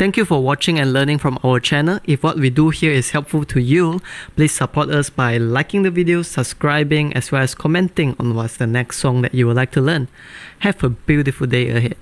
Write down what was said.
Thank you for watching and learning from our channel. If what we do here is helpful to you, please support us by liking the video, subscribing, as well as commenting on what's the next song that you would like to learn. Have a beautiful day ahead.